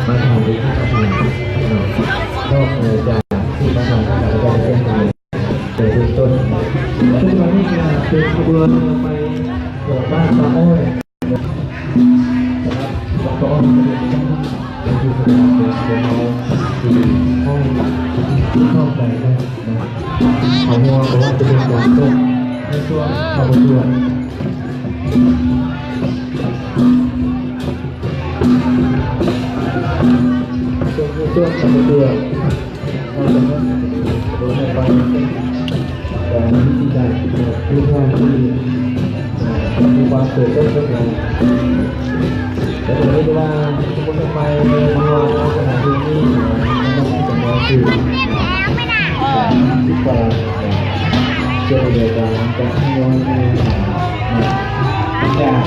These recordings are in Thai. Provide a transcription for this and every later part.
มาทำที่ท่าทางนอกเหนือจากที่มาทำการจะได้เส้นทางโดยต้นทุกวันนี้ก็เป็นขบวนไปเกี่ยวบ้านปลาอ้อยนะครับปลาอ้อยเป็นที่สำคัญเป็นเราที่ห้องที่เข้าไปนะเขาหัวเขาว่าจะเป็นการต้มในช่วงขบวนช่วงขบวนเราจะต้องโดนไปแต่วิธีการที่งานที่มีความเกิดขึ้นก็คือแต่ตรงนี้ว่าทุกคนทำไมมาว่าขนาดนี้ต้องจะมาคือที่กว่าเจอเดียวกันจะให้ย้อนจาก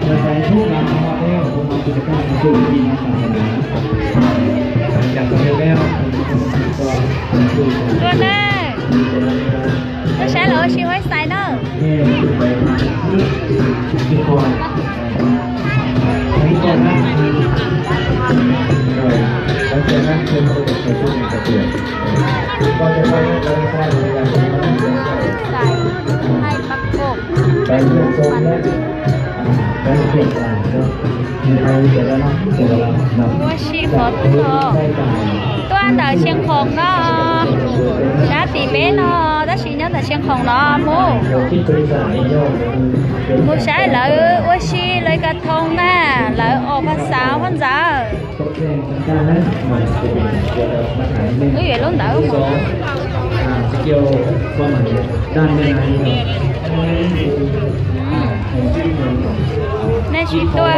ในใจทุกงานของเราแล้วผมมากิจกรรมคือมีมาศาสนาจากตรงนี้แล้วก็คือตัวเน่ตัวใช้เหรอชิวให้ใส่เนอะที่ก่อนที่ก่อนนะหลังจากนั้นเธอมาจะใช้ชุดในกระเทียมก็จะไปเราไม่ใช่เวลาที่เราใส่ให้ปักกบไปเลือกทรงและไปเปลี่ยนต่างก็มีใครจะได้รับจะได้รับนำว่าชีขอตัวตัวอันเดอเชียงของเนาะชาติเบ้เนาะถ้าชีnhớ làเชียงของเนาะมูใช้เลยว่าชีเลยกระทงน่ะเลยออกภาษาพันษาcái gì luôn đỡ không? Skill con đan bên này. Này chị tôi.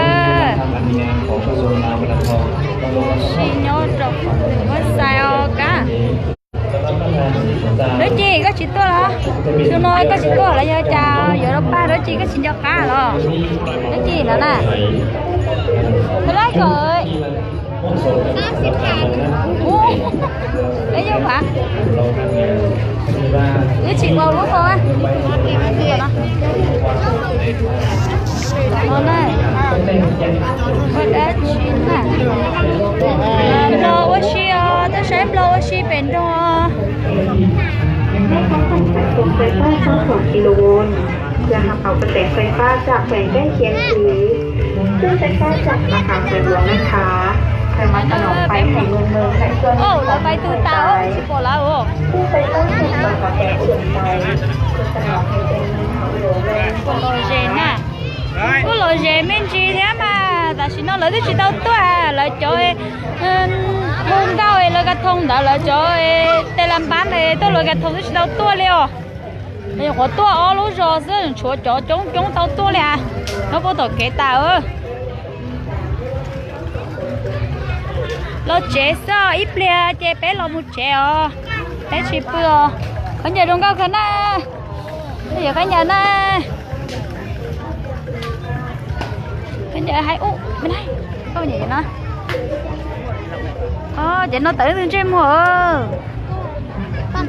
Chị nhớ rồi, có sao cả. Đứa chị có chị tôi hả? Tôi nói có chị tôi là do chào, giờ đâu ba đứa chị có chị cho cá rồi. Đứa chị nữa nè. Tôi lấy rồi. đấy chứ hả? Cái chị bầu lúc thôi á. Ngon đây. What that chín à? Blow what she tôi sẽ blow what she bên đó. ส่งไฟฟ้า2 กิโลโวลต์เพื่อหักเอากระแสไฟฟ้าจากแผงใกล้เคียงถือซึ่งไฟฟ้าจากราคาเกินหลวงนะคะเคยมาถนอมไฟแห่งเมืองและส่วนของไฟตู้เตาผู้ไฟฟ้าถูกปล่อยกระแสส่วนไฟเพื่อถนอมให้เป็นเขาหลวงแรงกว่า có lỗi gì mình chỉ thế mà tại sao nó lấy cái đâu tôi à lấy cho buông đâu lấy cái thùng đó lấy cho để làm bán này tôi lấy cái thùng cái đâu tôi liền bây giờ có tôi ở lúc rồi chứ chúa cho chúng tao tôi liền nó có tổ kế tao lo chế sao ít bia chế bé lo một chế bé chỉ bữa cái nhà đông cao cái na bây giờ cái nhà na cái nhà hay bên đây có gì vậy nó chị nó tự lên trên mùa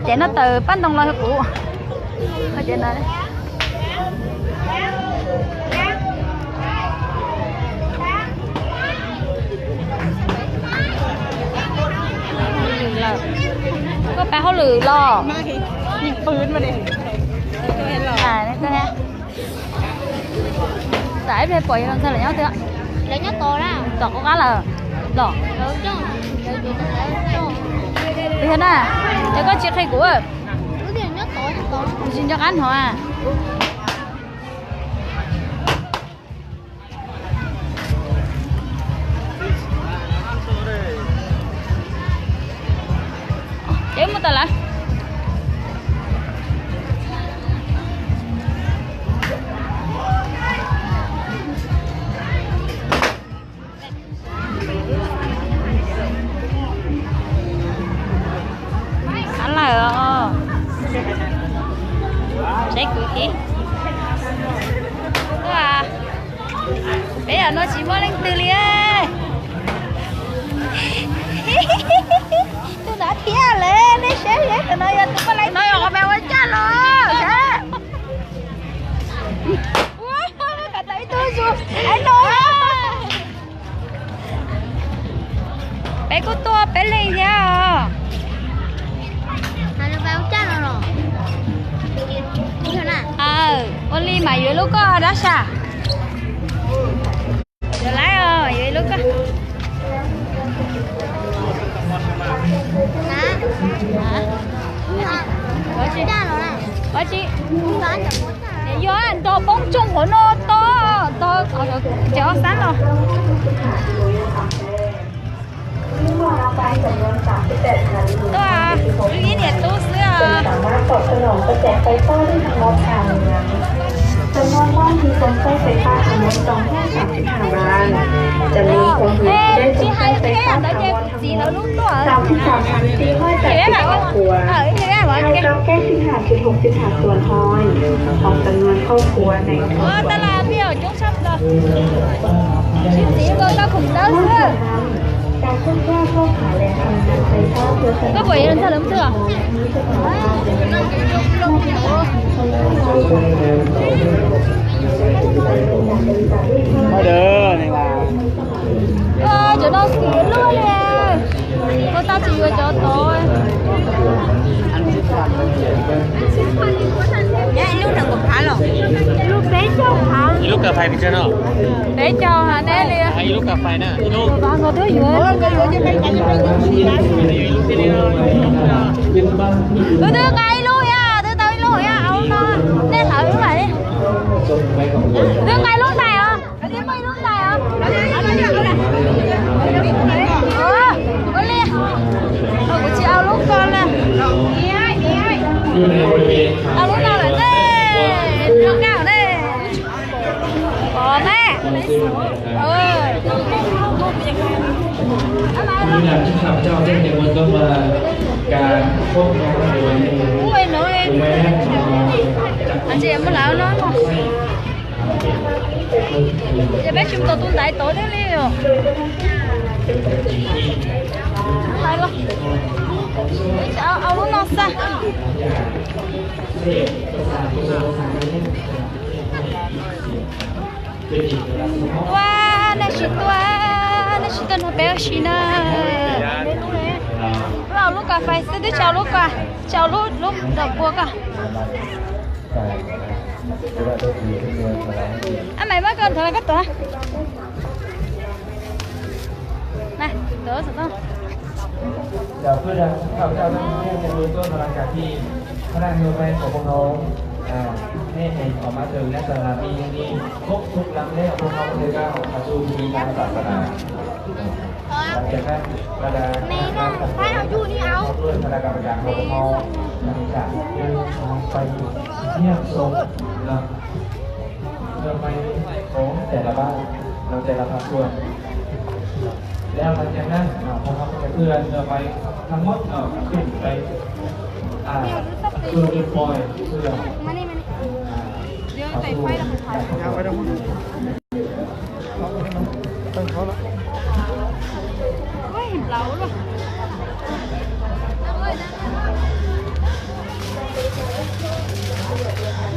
chị nó từ bán đông lo cũ chị này có phải họ lười lo nhìnปืนมาดิnày cái ha tại về quậy làm sao lại nhớ chưa lấy nhớ to ra to có cá là đỏ lớn chứ đi thế nào để có chiếc khay của cứ thì nhớ to xin cho ăn hả chế một tờ lại ăn là sẽ cười khí à bây giờ nó chỉ muốn lên từ liền tôi đã thia lên đi sẽ vậy từ nơi tôi có lấy nói ở mèo chết rồi sẽ wow cả thấy tôi rồi anh nói bé có to bé lên theo Anh nó bao chắc rồi. Thế nào? only mà dưới lúc có đó sao giờ lái dưới lúc có có chị có chị để gió anh to bóng chung của nó to chở sáng rồiตัวลูกยี่เนี่ยตู้เสื้อ สามารถตอบสนองกระแสไฟฟ้าได้ทั้งหมดค่ะจำนวนบ้านที่ต้องใช้ไฟฟ้าทั้งหมด235บ้านจะมีคนอยู่ได้ใช้ไฟฟ้าทั้งหมด33,400จากครอบครัวเท่ากับ95.65ส่วนห้อยของจำนวนครอบครัวในทุกคน ta làm biểu chúng sắp rồi chỉ có tao khủng đau nữa การเคลื่อนย้ายเข้าหาแหล่งพลังงานไฟฟ้าเพื่อ có buổi lần sau lắm chưa Thôi được, này là chỗ đâu xỉa luôn nè cô tao chỉ vừa cho tôi lúc nào cũng phá rồi lúc bé cho phá lúc cà phê thì chưa nào? bé cho hả nè liền Hay lúc cà phê nè, lúc ba ngồi thứ dưới tôi đưa ngay luôn nha tôi tới luôn nha ông nó nên thở lúc này đi đưa ngay lúc này hả đi mấy lúc này hả con đi tôi cũng chỉ ao lúc con nè ao lúc nào lại đây lúc nào đây có mẹ như là chúng học cho cái thì mình có mà cả khúc nó đều ui nói em anh chị em mới lão nói mà giờ bé chúng tôi tuôn đại tối thế liều hay luôn ao lúc nó xa này chỉ cần một bé xí nè lúc cà phê sẽ chào lúc đập búa cả anh mày bắt con thằng cắt tỏ này đỡ sao đâu เดี๋ยวเพื่อนเราจะเป็นมือต้นหลังจากที่พนักงานไปของพวกน้องนี่เองออกมาถึงในสถานีนี้ครบทุกลำเล่พวกเขาเลยก็มาสู่มีการศาสนาหลังจากนั้นบรรดาด้วยคณะกรรมการของพวกเขาหลังจากเดินทางไปเยี่ยมชมเรือไปของแต่ละบ้านเราแต่ละภาคส่วนแล้วหลังจากนั้นพอเขาไปเพื่อนเราไปทั้งหมดขึ้นไปเพื่อเป็นปล่อยเพื่อเดี๋ยวไปไฟแล้วถ่ายเอาไปตรงนั้นต้องเขาละเฮ้ยเหลาเลย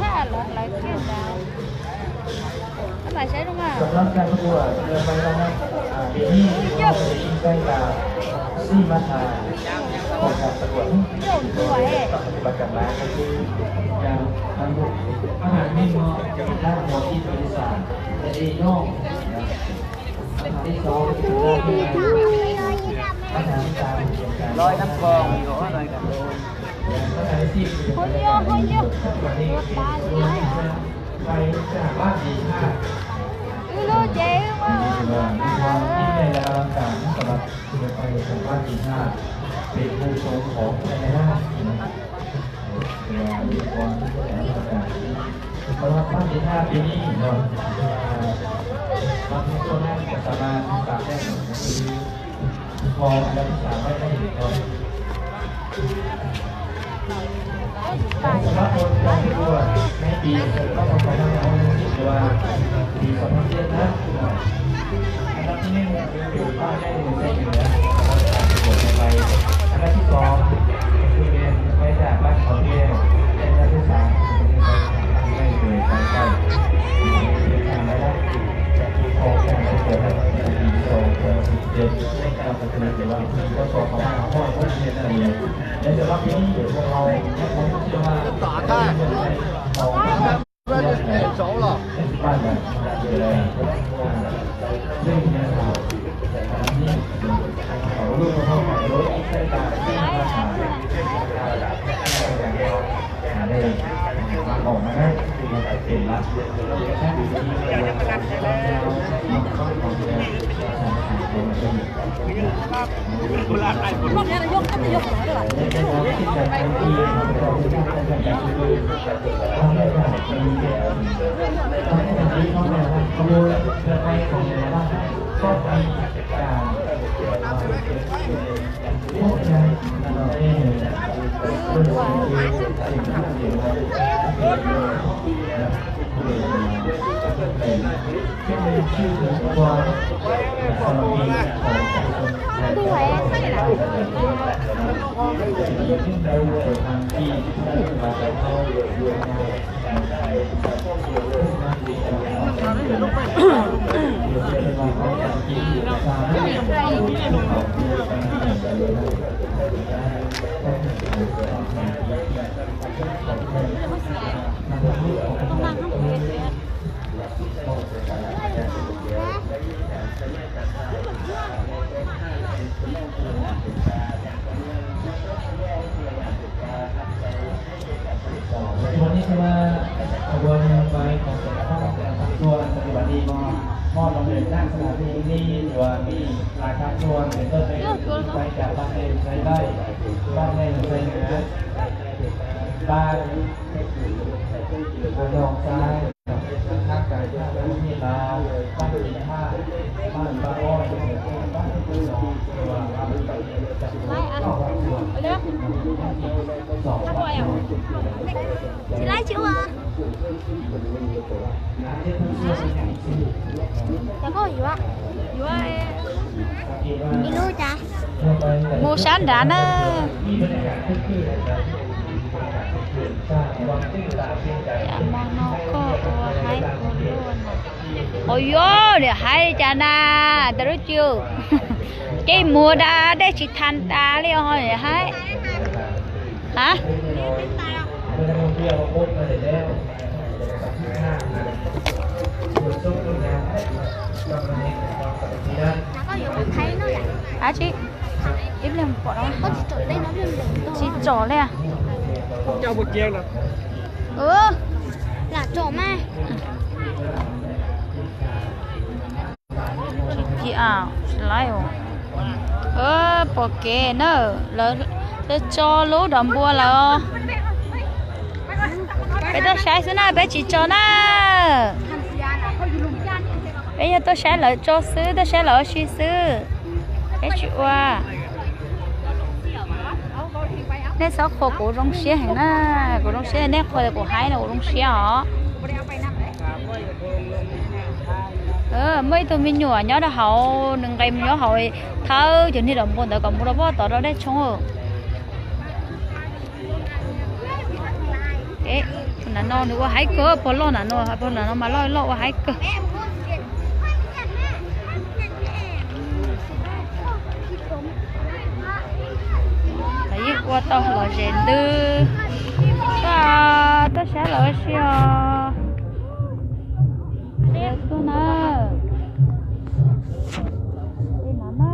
น่าหลายเที่ยงดาวทำไมใช้ตรงนั้น สำหรับการประกวดเรือไฟนะครับปีนี้เราจะยิงใกล้กับซีมาทาของการประกวดต้องปฏิบัติการก็คือการทำอาหารเมนูด้านหัวที่บริษัทจะได้ย่องอาหารที่สองคืออาหารตามร้อยน้ำคลองมีร้อยกันอาหารที่คนเยอะวันนี้ไปจากบ้านดีค่ะรู้เจ๊ว่า มีความยิ่งใหญ่และอลังการสำหรับศิลปินของบ้านจีน่าเป็นผู้ทรงของในหน้ามีความยิ่งใหญ่อลังการสำหรับบ้านจีน่าปีนี้เราบางคนน่าจะสามารถตามได้พออันดับสามไม่ได้เราสำหรับคนที่ดูในปีก็ต้องไปนั่งเอาหรือว่าปี2007นะอันดับที่หนึ่งคือป้าได้ในเหนือผลไปอันดับที่สองคือเรียนไปจากบ้านเขาเรียนอันดับที่สามไม่เคยไปใกล้เรียนทางไม่ได้จากที่โครงการเกิดขึ้นในปี2017ในการประก แต่ว่าก็สอบของเราพ่อเขาเรียนอะไรอย่างเงี้ยเดี๋ยวรอบนี้เดี๋ยวพวกเราผมเชื่อว่า打开走了บ้านแบบเลยซึ่งนะครับเขาลูกเขาขับรถใช้การได้ออกมาได้คือเสร็จแล้วแค่ดีรอบนี้นายกก็จะยกหัวด้วยขบวนเรือไปของในบ้านก็ไปการพวกนั้นเราได้เห็นเป็นสิ่งที่สิ่งที่เห็นว่าที่เป็นชื่อของความสามีของดูไว้ไม่ได้ที่เราเปิดทางที่ได้มาจากเขาวันนี้คือว่าขบวนไปของสถานส่วนปฏิบัติดีมอบลงเรียนด้านสถานที่นี้หรือว่ามีรายการส่วนเป็นต้นไปจากบ้านในใช้ได้บ้านในใช้เหนือบ้านดอกซ้ายข้างกันข้างกันที่ลาวบ้านที่ห้าบ้านบ้านอ้อยบ้านที่สองตัวบ้านไม่อ่ะเลือกสอง起来救我！小朋友啊，一路จ้ะ mua sáng đã nó dạ mong nó có hai con luôn ôi vô để hai cha na tao nói chưa cái mua đã để chị thành ta liền thôi để hai hả à chị im lên bỏ đó có chị trộn đây nó lên đường chị trỏ lên à cho một chiên nè là trộn mà chị à lại bỏ kê nữa là cho lúa đầm bùa là bây giờ sai xứ nào bé chị cho nó bây giờ tôi sẽ lại cho xứ tôi sẽ lại suy xứ cái chuyện qua nên sao khổ của rong xía hay na của rong xía nên khổ của hai là của rong xía hả mấy tụi mình nhỏ nhớ đã hậu đừng gây nhớ hồi thâu chuyện đi đồng buồn đợi còn mua đâu tao đâu đấy chung rồi ê nó no nữa hái cơ bỏ lo nó bỏ nó mà lo hái cơ lấy qua tao là rèn tư ta sẽ là xíu để tôi nè đi nè